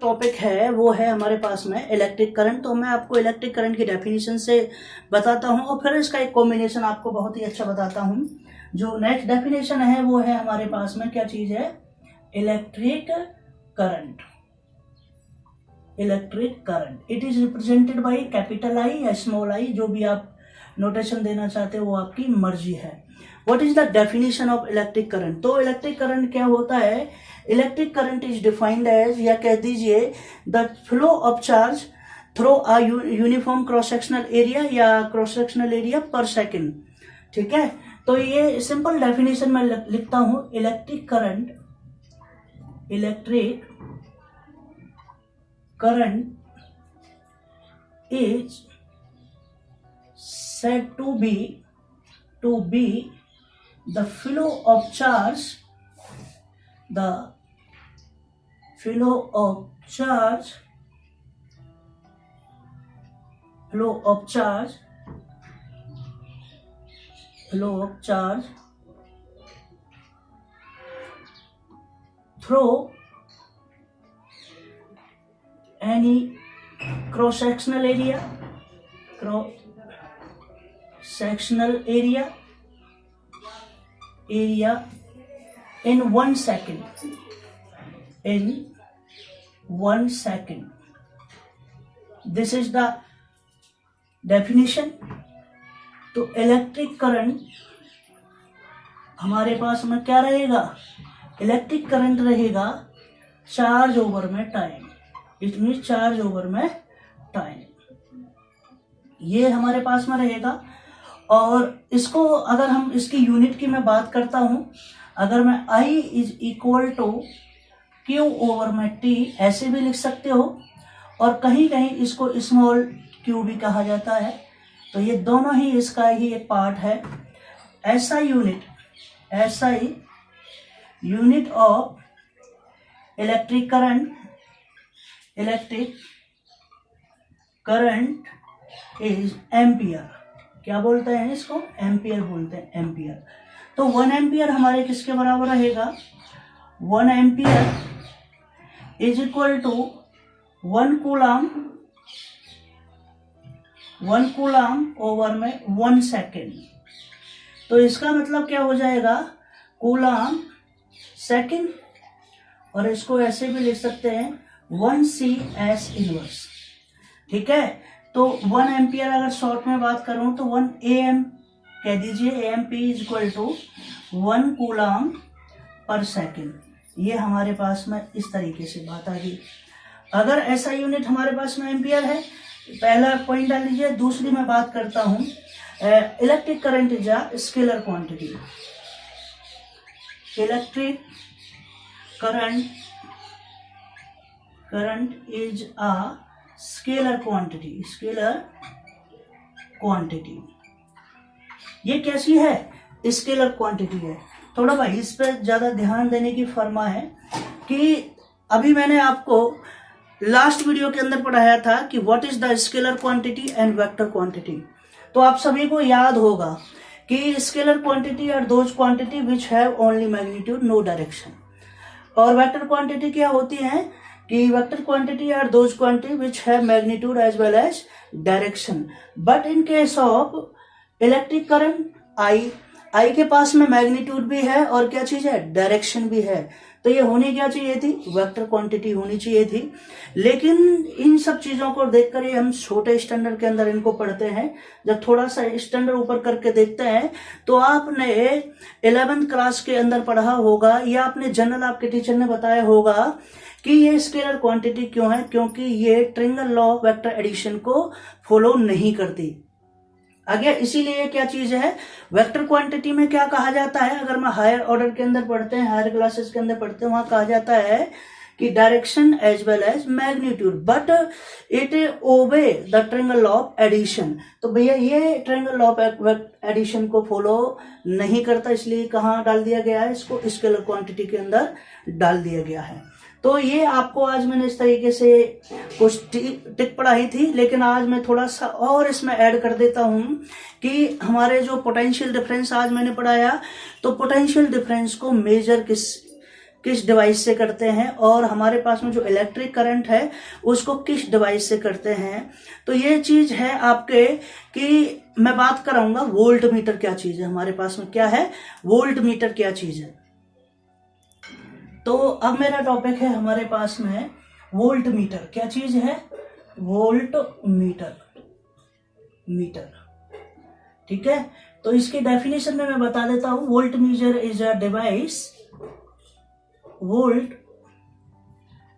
Topic है वो है हमारे पास में इलेक्ट्रिक करंट। तो मैं आपको इलेक्ट्रिक करंट की डेफिनेशन से बताता हूं और फिर इसका एक कॉम्बिनेशन आपको बहुत ही अच्छा बताता हूं। जो नेक्स्ट डेफिनेशन है वो है हमारे पास में क्या चीज है, electric current. Electric current it is represented by capital I या स्मॉल आई, जो भी आप नोटेशन देना चाहते हो वो आपकी मर्जी है। What is the definition of electric current? तो इलेक्ट्रिक करंट क्या होता है? Electric current is defined as, या कह दीजिए the flow of charge through a uniform cross sectional area या cross sectional area per second. ठीक है, तो ये सिंपल डेफिनेशन में लिखता हूं। Electric current is said to be the flow of charge through any cross sectional area in 1 second. This is the definition. तो electric current हमारे पास में क्या रहेगा? इलेक्ट्रिक करंट रहेगा चार्ज ओवर में time. It mean charge over में time, ये हमारे पास में रहेगा। और इसको अगर हम इसकी यूनिट की मैं बात करता हूं, अगर मैं I is equal to Q over में T ऐसे भी लिख सकते हो, और कहीं कहीं इसको स्मॉल q भी कहा जाता है। तो ये दोनों ही इसका ही एक पार्ट है। SI unit of electric current is ampere. क्या बोलते हैं इसको? एम्पियर बोलते हैं, एम्पियर। तो 1 एम्पियर हमारे किसके बराबर रहेगा? 1 ampere is equal to 1 coulomb over में 1 सेकेंड। तो इसका मतलब क्या हो जाएगा? कूलम सेकेंड, और इसको ऐसे भी लिख सकते हैं 1CS इनवर्स। ठीक है, तो 1 एम्पियर अगर शॉर्ट में बात करूं तो 1 AM कह दीजिए, AMP is equal to 1 coulomb per second. ये हमारे पास में इस तरीके से बात आ गई। अगर ऐसा यूनिट हमारे पास में एम्पियर है, पहला पॉइंट डाल लीजिए। दूसरी मैं बात करता हूं, electric current is a scalar quantity. Electric current is a scalar quantity. ये कैसी है? स्केलर क्वांटिटी है। थोड़ा भाई इस पर ज्यादा ध्यान देने की फरमा है कि अभी मैंने आपको लास्ट वीडियो के अंदर पढ़ाया था कि what is the scalar quantity and vector quantity. तो आप सभी को याद होगा कि scalar quantity are those quantity which have only magnitude no direction, और वेक्टर क्वांटिटी क्या होती है कि vector quantity are those quantity which have magnitude as well as direction. But in case of electric current I के पास में magnitude भी है और क्या चीज है? डायरेक्शन भी है। तो ये होनी क्या चाहिए थी? वेक्टर क्वांटिटी होनी चाहिए थी। लेकिन इन सब चीजों को देखकर हम छोटे स्टैंडर्ड के अंदर इनको पढ़ते हैं। जब थोड़ा सा स्टैंडर्ड ऊपर करके देखते हैं तो आपने 11th क्लास के अंदर पढ़ा होगा, या आपने जनरल आपके टीचर ने बताया होगा कि ये स्केलर क्वांटिटी क्यों है, क्योंकि ये triangle law of vector addition को फॉलो नहीं करती। आगे इसीलिए क्या चीज है, वेक्टर क्वांटिटी में क्या कहा जाता है? अगर मैं हायर ऑर्डर के अंदर पढ़ते हैं, हायर क्लासेस के अंदर पढ़ते हैं, वहां कहा जाता है कि direction as well as magnitude, but it obey the triangle law of addition. तो भैया ये ट्रायंगल लॉ ऑफ एडिशन को फॉलो नहीं करता, इसलिए कहाँ डाल दिया गया है? इसको स्केलर क्वांटिटी के अंदर डाल दिया गया है। तो ये आपको आज मैंने इस तरीके से कुछ टिक पढ़ाई थी, लेकिन आज मैं थोड़ा सा और इसमें ऐड कर देता हूं कि हमारे जो पोटेंशियल डिफरेंस आज मैंने पढ़ाया, तो पोटेंशियल डिफरेंस को मेजर किस डिवाइस से करते हैं और हमारे पास में जो इलेक्ट्रिक करंट है उसको किस डिवाइस से करते हैं। तो ये चीज है आपके कि मैं बात कराऊंगा वोल्ट मीटर क्या चीज है, हमारे पास में क्या है, वोल्ट मीटर क्या चीज है। तो अब मेरा टॉपिक है हमारे पास में वोल्ट मीटर क्या चीज है, वोल्ट मीटर, मीटर, ठीक है। तो इसके डेफिनेशन में मैं बता देता हूं, volt meter is a device, volt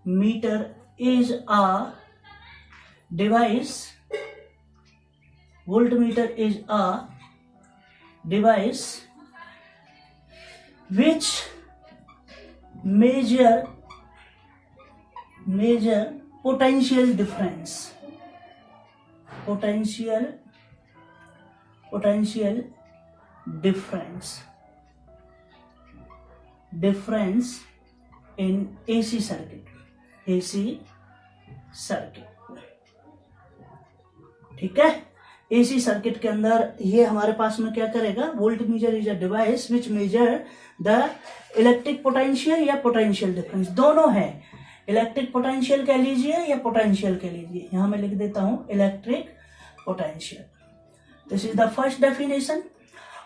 meter is a device, volt meter is a device which measure potential difference, potential difference in AC circuit, ठीक है। AC सर्किट के अंदर ये हमारे पास में क्या करेगा, volt meter is a device which measure the electric potential या पोटेंशियल डिफरेंस, दोनों है, इलेक्ट्रिक पोटेंशियल कह लीजिए या पोटेंशियल कह लीजिए। यहां मैं लिख देता हूं electric potential. This is the first definition.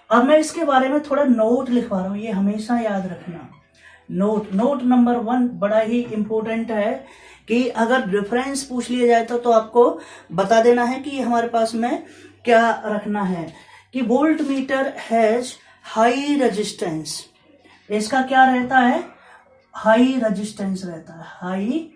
अब मैं इसके बारे में थोड़ा नोट लिखवा रहा हूं, ये हमेशा याद रखना। नोट नंबर 1 बड़ा ही इंपॉर्टेंट है कि अगर रेफरेंस पूछ लिया जाए तो आपको बता देना है कि हमारे पास में क्या रखना है कि volt meter has high resistance, इसका क्या रहता है, हाई रेजिस्टेंस रहता है, हाई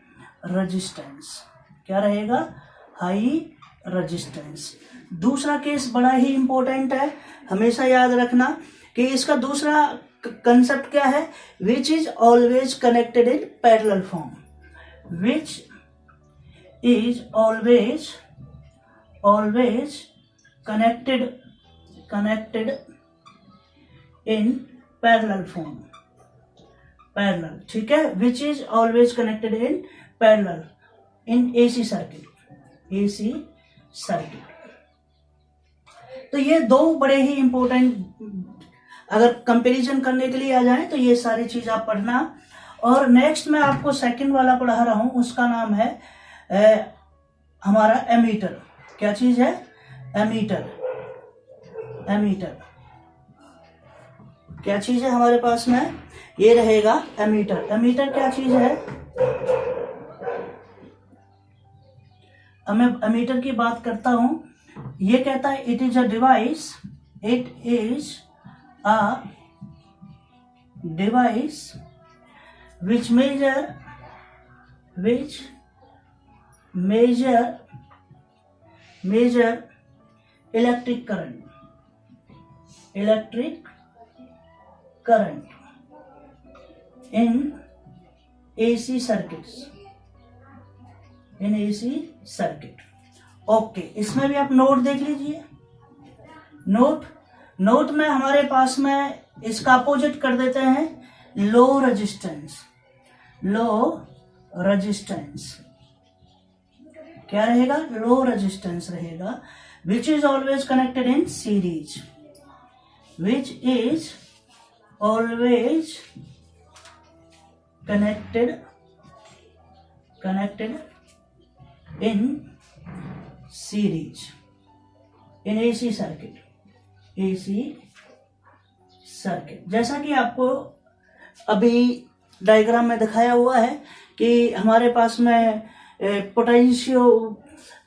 रेजिस्टेंस, क्या रहेगा, हाई रेजिस्टेंस। दूसरा केस बड़ा ही इंपॉर्टेंट है, हमेशा याद रखना कि इसका दूसरा कंसेप्ट क्या है, which is always connected in parallel form, which is always connected in parallel form, parallel, ठीक है, which is always connected in parallel in AC circuit। तो ये दो बड़े ही इंपॉर्टेंट, अगर कंपैरिजन करने के लिए आ जाए तो ये सारी चीज आप पढ़ना। और नेक्स्ट मैं आपको सेकंड वाला पढ़ा रहा हूं, उसका नाम है हमारा एमीटर। क्या चीज है, एमीटर, एमीटर क्या चीज है हमारे पास में, ये रहेगा एमीटर। एमीटर क्या चीज है, अब मैं एमीटर की बात करता हूं। ये कहता है it is a device, it is a device which measure electric current in AC circuits, okay. इसमें भी आप नोट देख लीजिए, नोट में हमारे पास में इसका अपोजिट कर देते हैं, लो रेजिस्टेंस क्या रहेगा, लो रेजिस्टेंस रहेगा, which is always connected in series, which is always connected in series in AC circuit. जैसा कि आपको अभी डायग्राम में दिखाया हुआ है कि हमारे पास में पोटेंशियो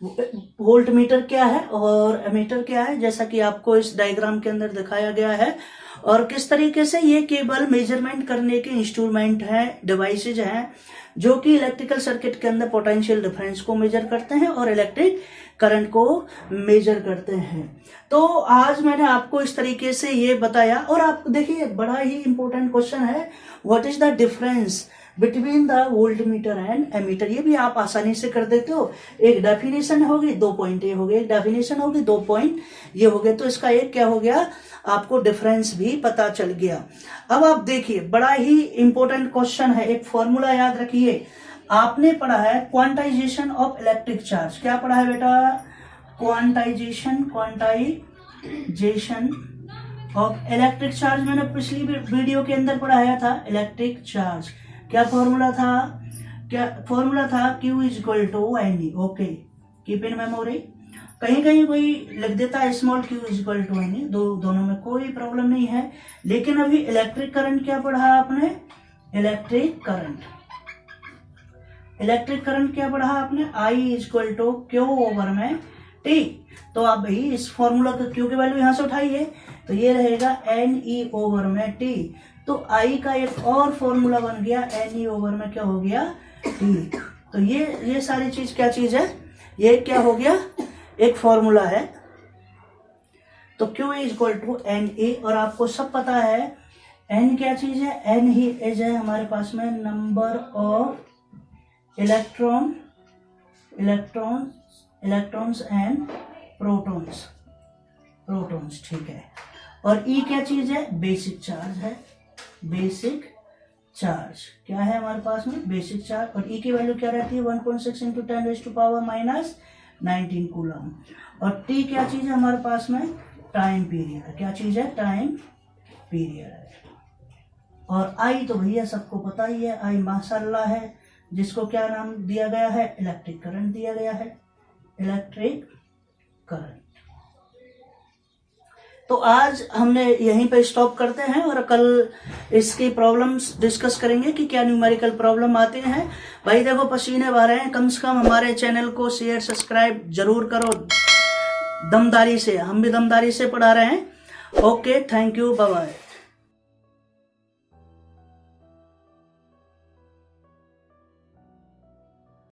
वोल्ट मीटर क्या है और एमीटर क्या है, जैसा कि आपको इस डायग्राम के अंदर दिखाया गया है। और किस तरीके से ये केवल मेजरमेंट करने के इंस्ट्रूमेंट हैं, डिवाइसेज हैं, जो कि इलेक्ट्रिकल सर्किट के अंदर पोटेंशियल डिफरेंस को मेजर करते हैं और इलेक्ट्रिक करंट को मेजर करते हैं। तो आज मैंने आपको इस तरीके से ये बताया। और आप देखिए बड़ा ही इंपॉर्टेंट क्वेश्चन है, what is the difference between the voltmeter and ammeter. ये भी आप आसानी से कर देते हो, एक डेफिनेशन होगी, 2 पॉइंट ये हो गए, एक डेफिनेशन होगी, 2 पॉइंट ये हो गए, तो इसका एक क्या हो गया, आपको डिफरेंस भी पता चल गया। अब आप देखिए बड़ा ही इंपॉर्टेंट क्वेश्चन है, एक फॉर्मूला याद रखिए, आपने पढ़ा है क्वांटाइजेशन ऑफ इलेक्ट्रिक चार्ज। क्या पढ़ा है बेटा, क्वांटाइजेशन ऑफ इलेक्ट्रिक चार्ज। मैंने पिछली वीडियो के अंदर पढ़ाया था इलेक्ट्रिक चार्ज। क्या फॉर्मूला था? Q is equal to NE। Okay, keep in memory. कहीं कहीं कोई लिख देता है small q is equal to NE, दोनों में कोई प्रॉब्लम नहीं है। लेकिन अभी इलेक्ट्रिक करंट क्या पढ़ा आपने? इलेक्ट्रिक करंट क्या पढ़ा आपने? I is equal to Q over में T। तो आप भाई इस फॉर्मूला का Q की वैल्यू यहां से उठाइए, तो ये रहेगा NE ओवर में T। तो I का एक और फॉर्मूला बन गया NE ओवर में क्या हो गया? T। तो ये सारी चीज क्या चीज है? ये क्या हो गया? एक फॉर्मूला है। तो Q is equal to NE, और आपको सब पता है N क्या चीज है? N ही एज है हमारे पास में number of electrons and protons, ठीक है। और E क्या चीज है? बेसिक चार्ज है। बेसिक चार्ज क्या है हमारे पास में? Basic charge. और E की वैल्यू क्या रहती है? 1.6 इंटू 10⁻⁻19 कूलम। और T क्या चीज है हमारे पास में? Time period. क्या चीज है? टाइम पीरियड है। और I तो भैया सबको पता ही है, I माशाल्लाह है, जिसको क्या नाम दिया गया है? इलेक्ट्रिक करंट दिया गया है। Electric current. तो आज हमने यहीं पे स्टॉप करते हैं, और कल इसकी प्रॉब्लम्स डिस्कस करेंगे कि क्या न्यूमेरिकल प्रॉब्लम आते हैं। भाई देखो पसीने बह रहे हैं, कम से कम हमारे चैनल को शेयर सब्सक्राइब जरूर करो दमदारी से, हम भी दमदारी से पढ़ा रहे हैं। Okay, thank you, bye bye.